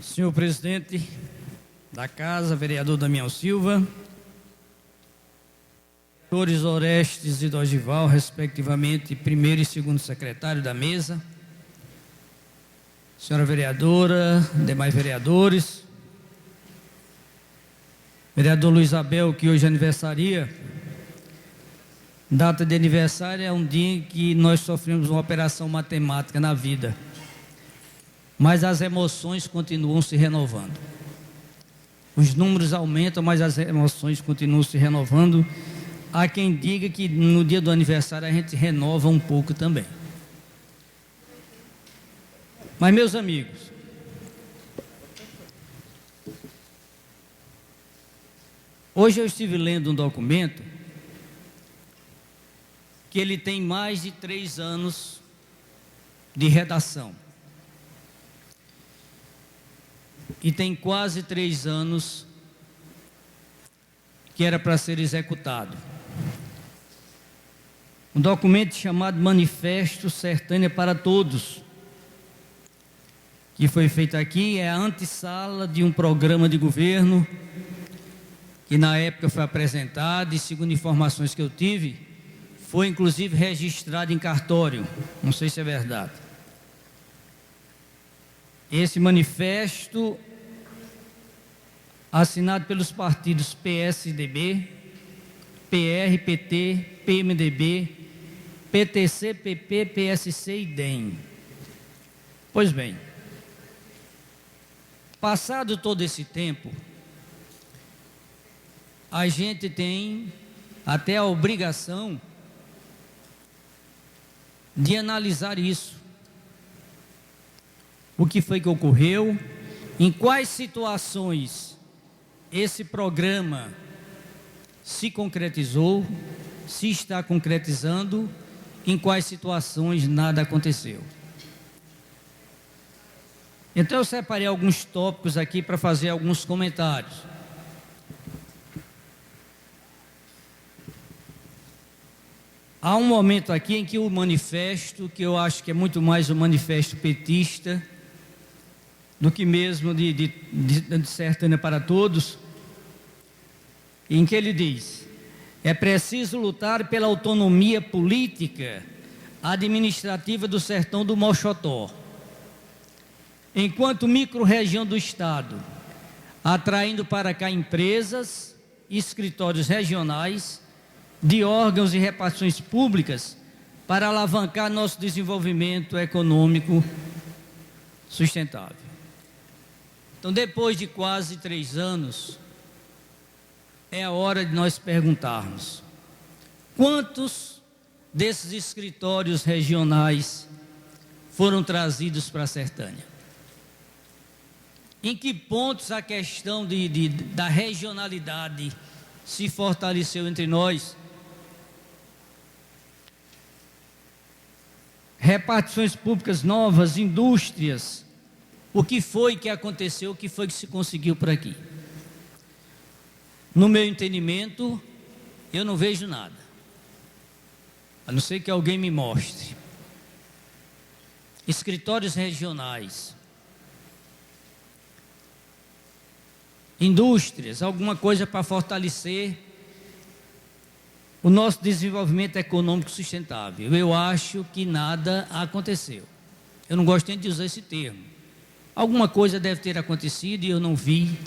Senhor presidente da Casa, vereador Damião Silva, vereadores Orestes e Dorival, respectivamente, primeiro e segundo secretário da mesa, senhora vereadora, demais vereadores, vereador Luiz Abel, que hoje aniversaria. Data de aniversário é um dia em que nós sofremos uma operação matemática na vida, mas as emoções continuam se renovando. Os números aumentam, mas as emoções continuam se renovando. Há quem diga que no dia do aniversário a gente renova um pouco também. Mas, meus amigos, hoje eu estive lendo um documento que ele tem mais de 3 anos de redação. E tem quase 3 anos que era para ser executado. Um documento chamado Manifesto Sertânia para Todos, que foi feito aqui, é a antessala de um programa de governo que na época foi apresentado e, segundo informações que eu tive, foi inclusive registrado em cartório. Não sei se é verdade. Esse manifesto, assinado pelos partidos PSDB, PR, PT, PMDB, PTC, PP, PSC e DEM. Pois bem, passado todo esse tempo, a gente tem até a obrigação de analisar isso. O que foi que ocorreu, em quais situações esse programa se concretizou, se está concretizando, em quais situações nada aconteceu. Então eu separei alguns tópicos aqui para fazer alguns comentários. Há um momento aqui em que o manifesto, que eu acho que é muito mais um manifesto petista do que mesmo de Sertânia para Todos, em que ele diz: é preciso lutar pela autonomia política administrativa do sertão do Moxotó, enquanto micro-região do estado, atraindo para cá empresas, escritórios regionais, de órgãos e repartições públicas para alavancar nosso desenvolvimento econômico sustentável. Então, depois de quase 3 anos, é a hora de nós perguntarmos: quantos desses escritórios regionais foram trazidos para a Sertânia? Em que pontos a questão da regionalidade se fortaleceu entre nós? Repartições públicas novas, indústrias, o que foi que aconteceu, o que foi que se conseguiu por aqui? No meu entendimento, eu não vejo nada, a não ser que alguém me mostre. Escritórios regionais, indústrias, alguma coisa para fortalecer o nosso desenvolvimento econômico sustentável. Eu acho que nada aconteceu. Eu não gosto nem de usar esse termo. Alguma coisa deve ter acontecido e eu não vi,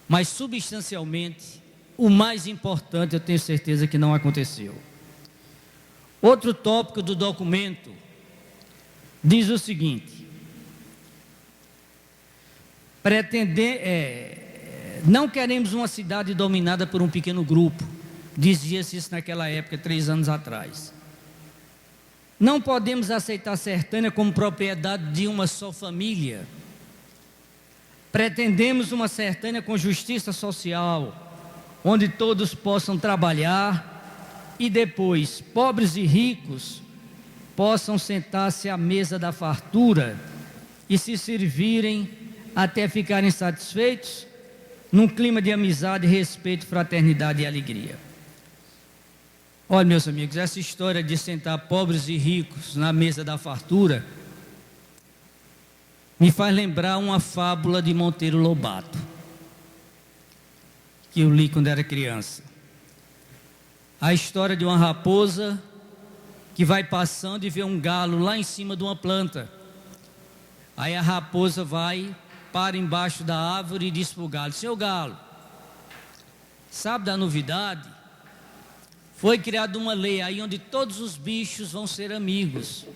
mas substancialmente, o mais importante eu tenho certeza que não aconteceu. Outro tópico do documento diz o seguinte: não queremos uma cidade dominada por um pequeno grupo. Dizia-se isso naquela época, 3 anos atrás. Não podemos aceitar Sertânia como propriedade de uma só família. Pretendemos uma Sertânia com justiça social, onde todos possam trabalhar e depois, pobres e ricos, possam sentar-se à mesa da fartura e se servirem até ficarem satisfeitos, num clima de amizade, respeito, fraternidade e alegria. Olha, meus amigos, essa história de sentar pobres e ricos na mesa da fartura, me faz lembrar uma fábula de Monteiro Lobato, que eu li quando era criança. A história de uma raposa que vai passando e vê um galo lá em cima de uma planta. Aí a raposa vai, para embaixo da árvore e diz para o galo: seu galo, sabe da novidade? Foi criada uma lei aí onde todos os bichos vão ser amigos.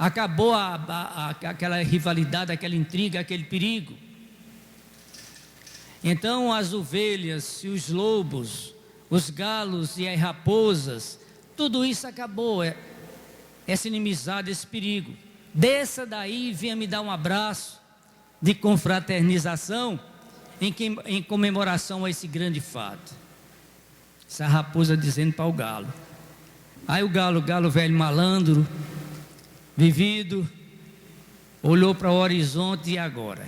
Acabou aquela rivalidade, aquela intriga, aquele perigo. Então as ovelhas e os lobos, os galos e as raposas, tudo isso acabou, essa inimizade, esse perigo. Desça daí e venha me dar um abraço de confraternização em comemoração a esse grande fato. Essa raposa dizendo para o galo. Aí o galo velho malandro, vivido, olhou para o horizonte e agora?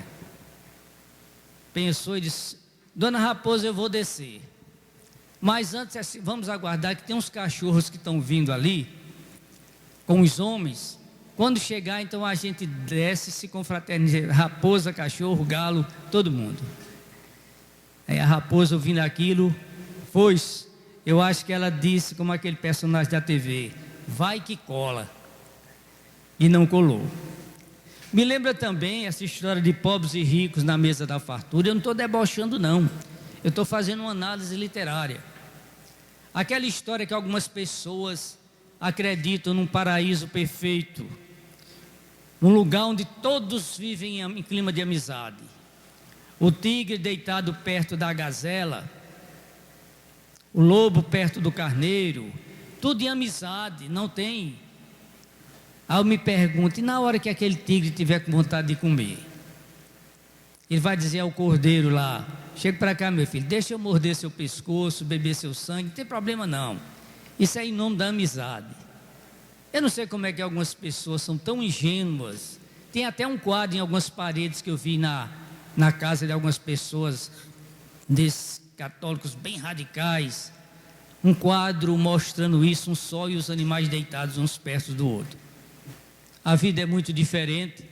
Pensou e disse: dona raposa, eu vou descer. Mas antes vamos aguardar que tem uns cachorros que estão vindo ali, com os homens. Quando chegar, então a gente desce, se confraterniza, raposa, cachorro, galo, todo mundo. Aí a raposa ouvindo aquilo, pois, eu acho que ela disse, como aquele personagem da TV: vai que cola. E não colou. Me lembra também essa história de pobres e ricos na mesa da fartura. Eu não estou debochando não, eu estou fazendo uma análise literária. Aquela história que algumas pessoas acreditam num paraíso perfeito, num lugar onde todos vivem em clima de amizade. O tigre deitado perto da gazela, o lobo perto do carneiro, tudo em amizade, não tem. Aí eu me pergunto: e na hora que aquele tigre tiver com vontade de comer? Ele vai dizer ao cordeiro lá: chega para cá, meu filho, deixa eu morder seu pescoço, beber seu sangue, não tem problema não. Isso é em nome da amizade. Eu não sei como é que algumas pessoas são tão ingênuas. Tem até um quadro em algumas paredes que eu vi na casa de algumas pessoas, desses católicos bem radicais. Um quadro mostrando isso, um sol e os animais deitados uns perto do outro. A vida é muito diferente,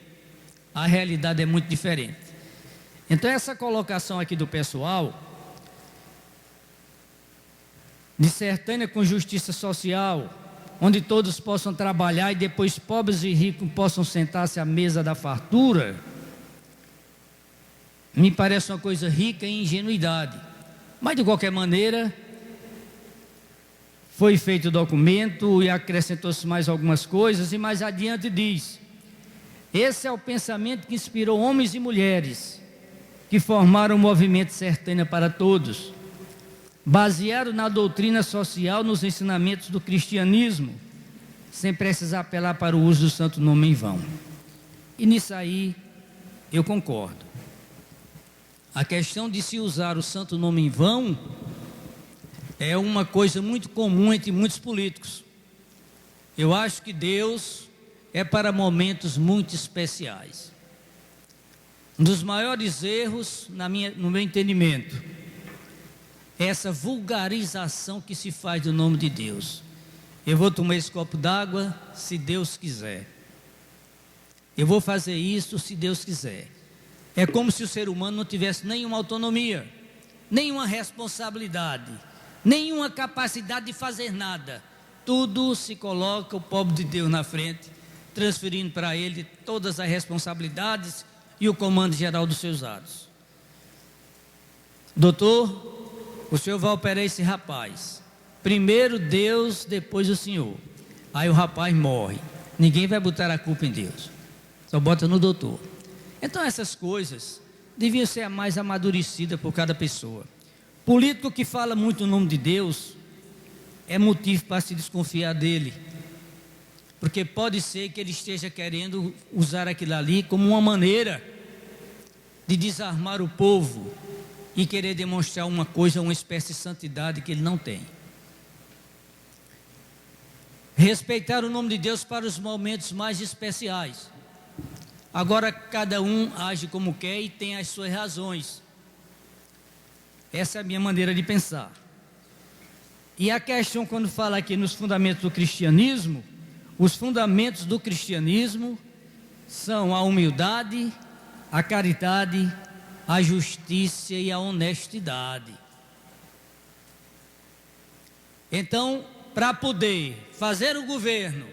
a realidade é muito diferente. Então essa colocação aqui do pessoal, de Sertânia com justiça social, onde todos possam trabalhar e depois pobres e ricos possam sentar-se à mesa da fartura, me parece uma coisa rica em ingenuidade. Mas de qualquer maneira, foi feito o documento e acrescentou-se mais algumas coisas, e mais adiante diz: esse é o pensamento que inspirou homens e mulheres que formaram o movimento Sertânia para Todos, baseado na doutrina social, nos ensinamentos do cristianismo, sem precisar apelar para o uso do santo nome em vão. E nisso aí eu concordo. A questão de se usar o santo nome em vão é uma coisa muito comum entre muitos políticos. Eu acho que Deus é para momentos muito especiais. Um dos maiores erros, no meu entendimento, é essa vulgarização que se faz do nome de Deus. Eu vou tomar esse copo d'água se Deus quiser. Eu vou fazer isso se Deus quiser. É como se o ser humano não tivesse nenhuma autonomia, nenhuma responsabilidade, nenhuma capacidade de fazer nada. Tudo se coloca o pobre de Deus na frente, transferindo para ele todas as responsabilidades e o comando geral dos seus atos. Doutor, o senhor vai operar esse rapaz. Primeiro Deus, depois o senhor. Aí o rapaz morre. Ninguém vai botar a culpa em Deus, só bota no doutor. Então essas coisas deviam ser mais amadurecidas por cada pessoa. Político que fala muito o nome de Deus é motivo para se desconfiar dele, porque pode ser que ele esteja querendo usar aquilo ali como uma maneira de desarmar o povo e querer demonstrar uma coisa, uma espécie de santidade que ele não tem. Respeitar o nome de Deus para os momentos mais especiais. Agora cada um age como quer e tem as suas razões. Essa é a minha maneira de pensar. E a questão, quando fala aqui nos fundamentos do cristianismo, os fundamentos do cristianismo são a humildade, a caridade, a justiça e a honestidade. Então, para poder fazer o governo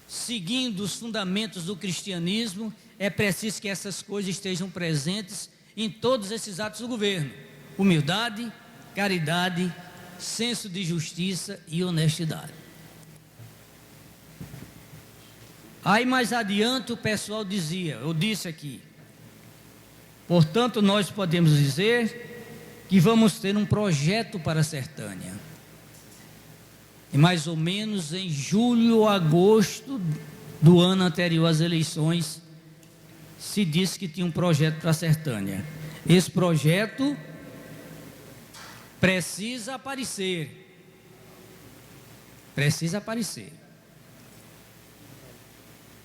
seguindo os fundamentos do cristianismo, é preciso que essas coisas estejam presentes em todos esses atos do governo: humildade, caridade, senso de justiça e honestidade. Aí mais adiante o pessoal dizia, eu disse aqui, portanto nós podemos dizer que vamos ter um projeto para a Sertânia. E mais ou menos em julho ou agosto do ano anterior às eleições, se disse que tinha um projeto para a Sertânia. Esse projeto precisa aparecer. Precisa aparecer.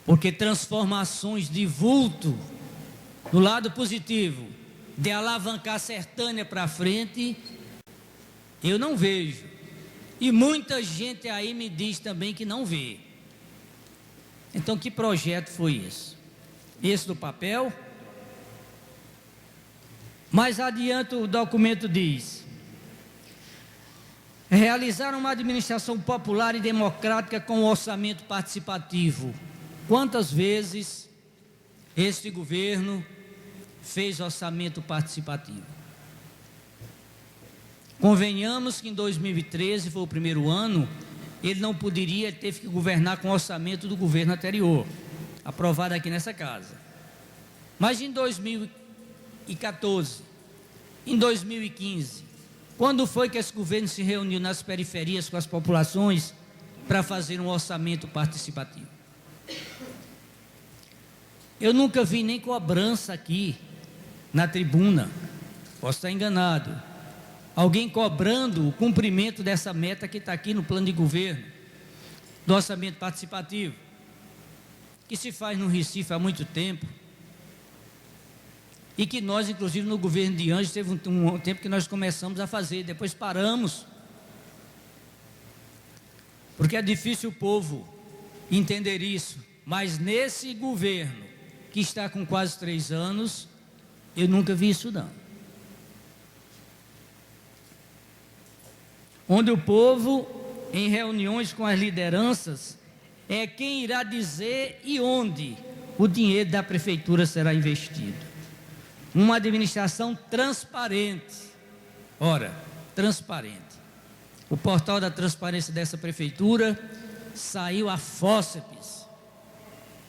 Porque transformações de vulto, do lado positivo, de alavancar a Sertânia para frente, eu não vejo. E muita gente aí me diz também que não vê. Então, que projeto foi esse? Esse do papel? Mais adiante o documento diz: realizar uma administração popular e democrática com orçamento participativo. Quantas vezes este governo fez orçamento participativo? Convenhamos que em 2013 foi o primeiro ano, ele não poderia, teve que governar com o orçamento do governo anterior, aprovado aqui nessa casa. Mas em 2014, em 2015, quando foi que esse governo se reuniu nas periferias com as populações para fazer um orçamento participativo? Eu nunca vi nem cobrança aqui na tribuna, posso estar enganado, alguém cobrando o cumprimento dessa meta que está aqui no plano de governo, do orçamento participativo, que se faz no Recife há muito tempo, e que nós, inclusive no governo de Anjos, teve um tempo que nós começamos a fazer, depois paramos, porque é difícil o povo entender isso, mas nesse governo, que está com quase 3 anos, eu nunca vi isso não. Onde o povo, em reuniões com as lideranças, é quem irá dizer e onde o dinheiro da prefeitura será investido. Uma administração transparente. Ora, transparente. O portal da transparência dessa prefeitura saiu a fósseis.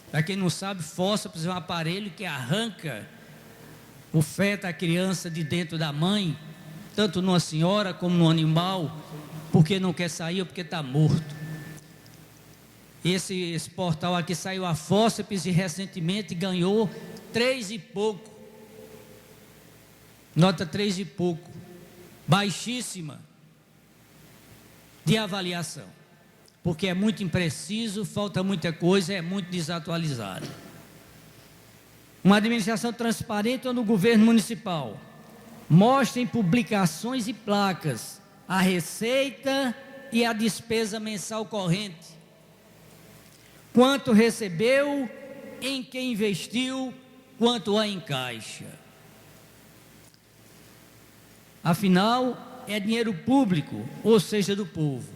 Para quem não sabe, fósseis é um aparelho que arranca o feto, a criança, de dentro da mãe, tanto numa senhora como no animal, porque não quer sair ou porque está morto. Esse portal aqui saiu a fósseis e recentemente ganhou 3 e pouco. Nota 3 e pouco. Baixíssima de avaliação. Porque é muito impreciso, falta muita coisa, é muito desatualizado. Uma administração transparente no governo municipal mostra em publicações e placas a receita e a despesa mensal corrente, quanto recebeu, em que investiu, quanto há em caixa. Afinal, é dinheiro público, ou seja, do povo.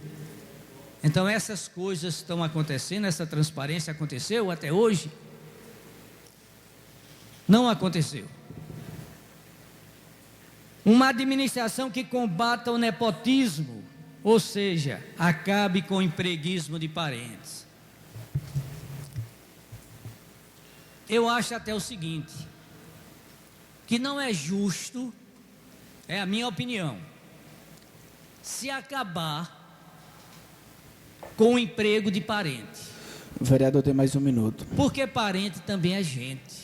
Então essas coisas estão acontecendo, essa transparência aconteceu até hoje? Não aconteceu. Uma administração que combata o nepotismo, ou seja, acabe com o empreguismo de parentes. Eu acho até o seguinte, que não é justo, é a minha opinião, se acabar com o emprego de parente. O vereador tem mais 1 minuto. Porque parente também é gente.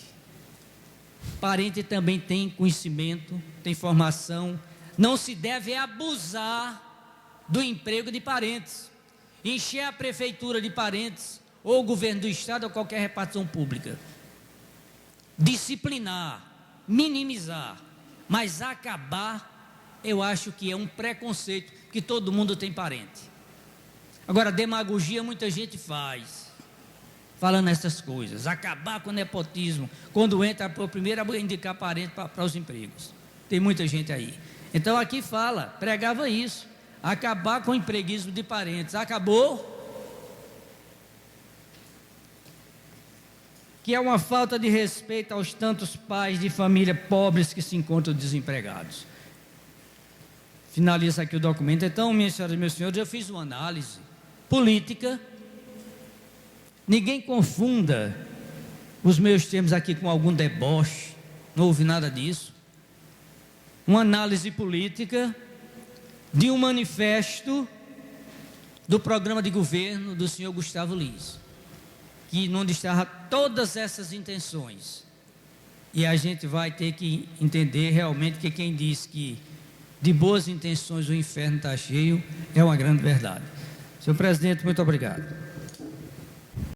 Parente também tem conhecimento, tem formação. Não se deve abusar do emprego de parentes. Encher a prefeitura de parentes, ou o governo do estado, ou qualquer repartição pública. Disciplinar, minimizar, mas acabar, eu acho que é um preconceito, que todo mundo tem parente. Agora, demagogia muita gente faz. falando essas coisas, acabar com o nepotismo, quando entra por primeiro a indicar parente para os empregos. Tem muita gente aí. Então aqui fala, pregava isso, acabar com o empreguismo de parentes. Acabou. Que é uma falta de respeito aos tantos pais de família pobres que se encontram desempregados. Finaliza aqui o documento. Então, minhas senhoras e meus senhores, eu fiz uma análise política. Ninguém confunda os meus termos aqui com algum deboche, não houve nada disso. Uma análise política de um manifesto do programa de governo do senhor Gustavo Lins, que onde estavam todas essas intenções. E a gente vai ter que entender realmente que quem diz que de boas intenções o inferno está cheio é uma grande verdade. Senhor presidente, muito obrigado.